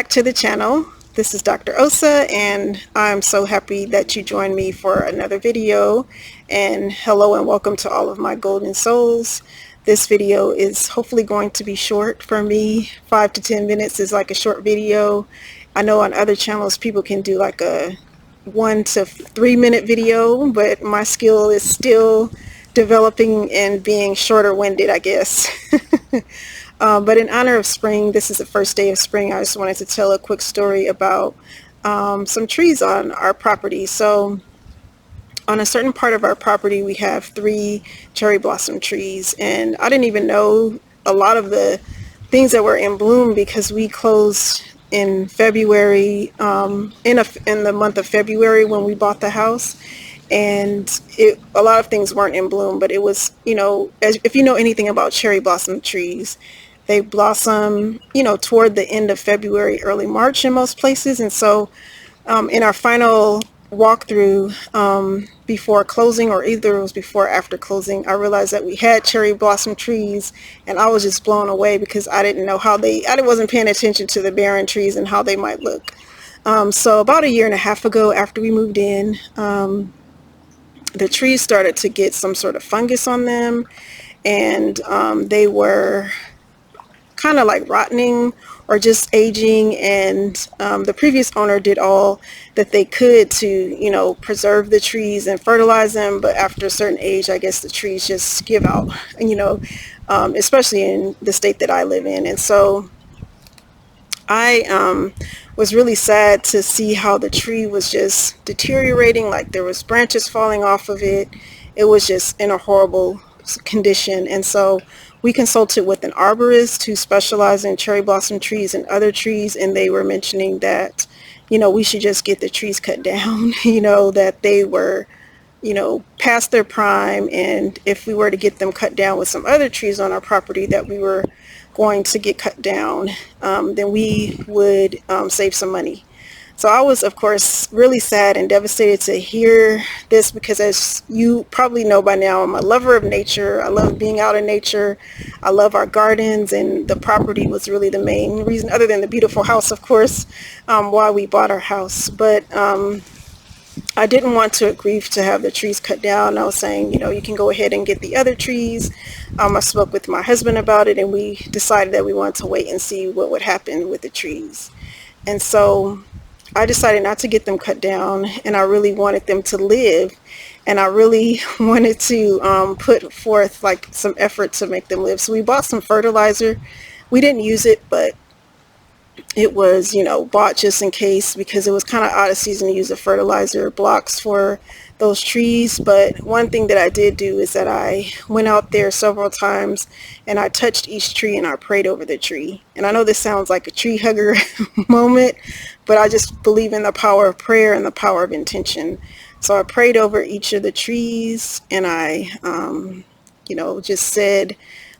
back to the channel. This is Dr. Osa, and I'm so happy that you joined me for another video. And hello and welcome to all of my golden souls. This video is hopefully going to be short for me. 5 to 10 minutes is like a short video. I know on other channels people can do like a 1 to 3 minute video, but my skill is still developing and being shorter winded, I guess. But in honor of spring, this is the first day of spring, I just wanted to tell a quick story about some trees on our property. So on a certain part of our property, we have 3 cherry blossom trees, and I didn't even know a lot of the things that were in bloom because we closed in February, in the month of February when we bought the house. And a lot of things weren't in bloom, but it was, if you know anything about cherry blossom trees, they blossom, toward the end of February, early March in most places. And so in our final walkthrough before closing, or either it was before or after closing, I realized that we had cherry blossom trees, and I was just blown away because I didn't know I wasn't paying attention to the barren trees and how they might look. So about a year and a half ago, after we moved in, the trees started to get some sort of fungus on them, and they were kind of like rotting or just aging, and the previous owner did all that they could to preserve the trees and fertilize them, but after a certain age, I guess the trees just give out, especially in the state that I live in. And so I was really sad to see how the tree was just deteriorating, like there was branches falling off of it. It was just in a horrible condition. And so we consulted with an arborist who specialized in cherry blossom trees and other trees, and they were mentioning that, we should just get the trees cut down, that they were, past their prime, and if we were to get them cut down with some other trees on our property that we were going to get cut down, then we would save some money. So I was, of course, really sad and devastated to hear this because, as you probably know by now, I'm a lover of nature. I love being out in nature. I love our gardens, and the property was really the main reason, other than the beautiful house, of course, why we bought our house. But I didn't want to agree to have the trees cut down. I was saying, you can go ahead and get the other trees. I spoke with my husband about it, and we decided that we wanted to wait and see what would happen with the trees. And so I decided not to get them cut down, and I really wanted them to live, and I really wanted to put forth like some effort to make them live. So we bought some fertilizer. We didn't use it, but it was, bought just in case, because it was kind of out of season to use the fertilizer blocks for those trees. But one thing that I did do is that I went out there several times and I touched each tree and I prayed over the tree. And I know this sounds like a tree hugger moment, but I just believe in the power of prayer and the power of intention. So I prayed over each of the trees, and I, just said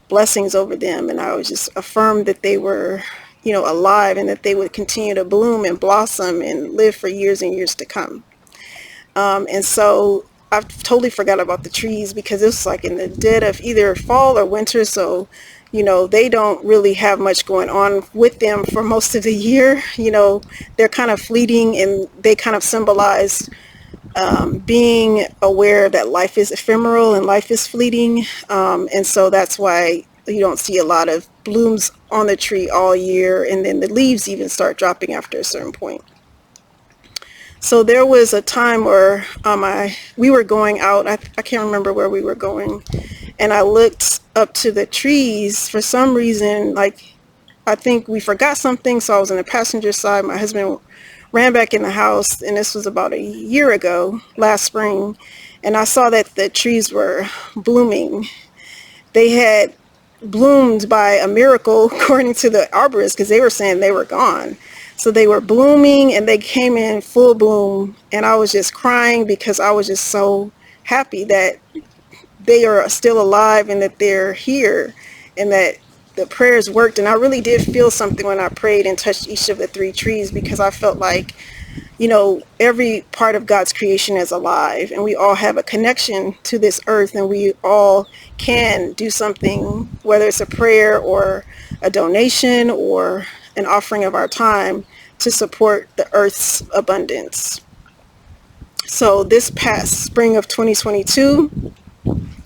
blessings over them, and I was just affirmed that they were alive, and that they would continue to bloom and blossom and live for years and years to come. And so I totally forgot about the trees because it was like in the dead of either fall or winter. So, they don't really have much going on with them for most of the year. They're kind of fleeting, and they kind of symbolize being aware that life is ephemeral and life is fleeting. And so that's why you don't see a lot of blooms on the tree all year, and then the leaves even start dropping after a certain point. So there was a time where we were going out. I can't remember where we were going, and I looked up to the trees for some reason. Like, I think we forgot something, so I was on the passenger side. My husband ran back in the house, and this was about a year ago, last spring, and I saw that the trees were blooming. They had bloomed by a miracle, according to the arborist, because they were saying they were gone. So they were blooming, and they came in full bloom, and I was just crying because I was just so happy that they are still alive and that they're here and that the prayers worked. And I really did feel something when I prayed and touched each of the 3 trees, because I felt like, every part of God's creation is alive, and we all have a connection to this earth, and we all can do something, whether it's a prayer or a donation or an offering of our time to support the earth's abundance. So this past spring of 2022,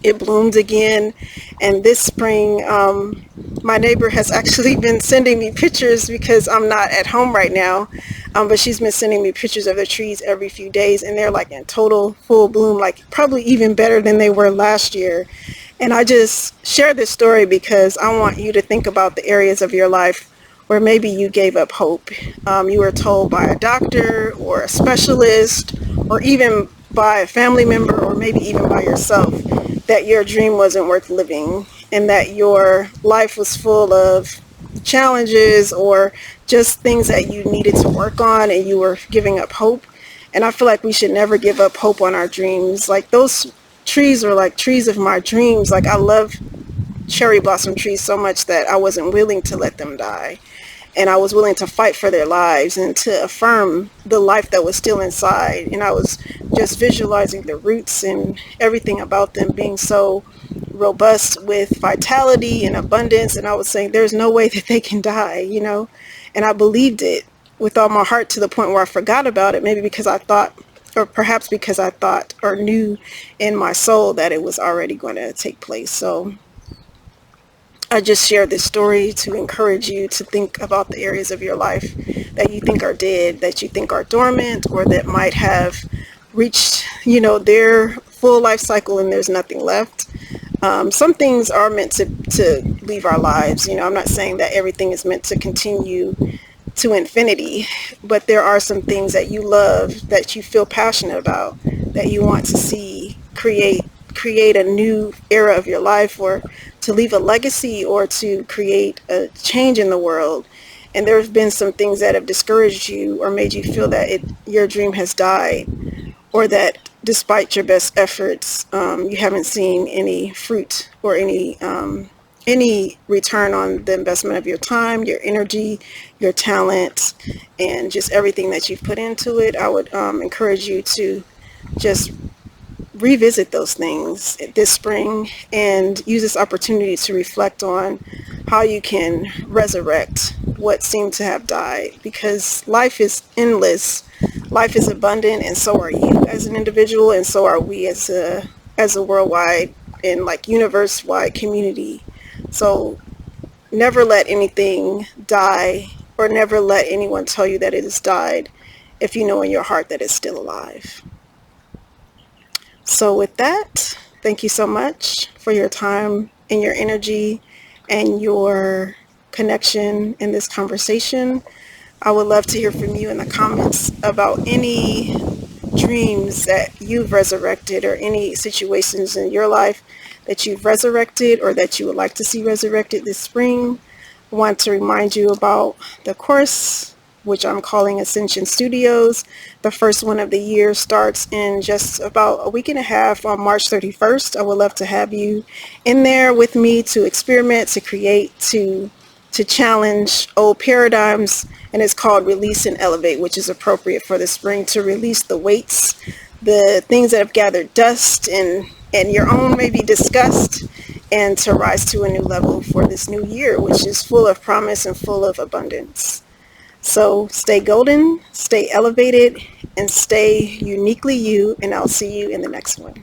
it bloomed again, and this spring my neighbor has actually been sending me pictures because I'm not at home right now, but she's been sending me pictures of the trees every few days, and they're like in total full bloom, like probably even better than they were last year. And I just share this story because I want you to think about the areas of your life where maybe you gave up hope. You were told by a doctor or a specialist or even by a family member or maybe even by yourself that your dream wasn't worth living and that your life was full of challenges or just things that you needed to work on and you were giving up hope. And I feel like we should never give up hope on our dreams. Like those trees are like trees of my dreams. Like I love cherry blossom trees so much that I wasn't willing to let them die. And I was willing to fight for their lives and to affirm the life that was still inside. And I was just visualizing the roots and everything about them being so robust with vitality and abundance. And I was saying, there's no way that they can die, you know? And I believed it with all my heart to the point where I forgot about it, maybe because I thought, or perhaps because I thought or knew in my soul that it was already going to take place. So I just share this story to encourage you to think about the areas of your life that you think are dead, that you think are dormant, or that might have reached, you know, their full life cycle and there's nothing left. Some things are meant to leave our lives. You know, I'm not saying that everything is meant to continue to infinity, but there are some things that you love, that you feel passionate about, that you want to see create a new era of your life, or to leave a legacy, or to create a change in the world. And there have been some things that have discouraged you or made you feel that your dream has died, or that despite your best efforts, you haven't seen any fruit or any return on the investment of your time, your energy, your talent, and just everything that you've put into it. I would encourage you to just revisit those things this spring and use this opportunity to reflect on how you can resurrect what seemed to have died, because life is endless, life is abundant, and so are you as an individual, and so are we as a worldwide and like universe-wide community. So never let anything die, or never let anyone tell you that it has died if you know in your heart that it's still alive. So with that, thank you so much for your time and your energy and your connection in this conversation. I would love to hear from you in the comments about any dreams that you've resurrected, or any situations in your life that you've resurrected or that you would like to see resurrected this spring. I want to remind you about the course, which I'm calling Ascension Studios. The first one of the year starts in just about a week and a half on March 31st. I would love to have you in there with me to experiment, to create, to challenge old paradigms. And it's called Release and Elevate, which is appropriate for the spring, to release the weights, the things that have gathered dust and your own maybe disgust, and to rise to a new level for this new year, which is full of promise and full of abundance. So stay golden, stay elevated, and stay uniquely you, and I'll see you in the next one.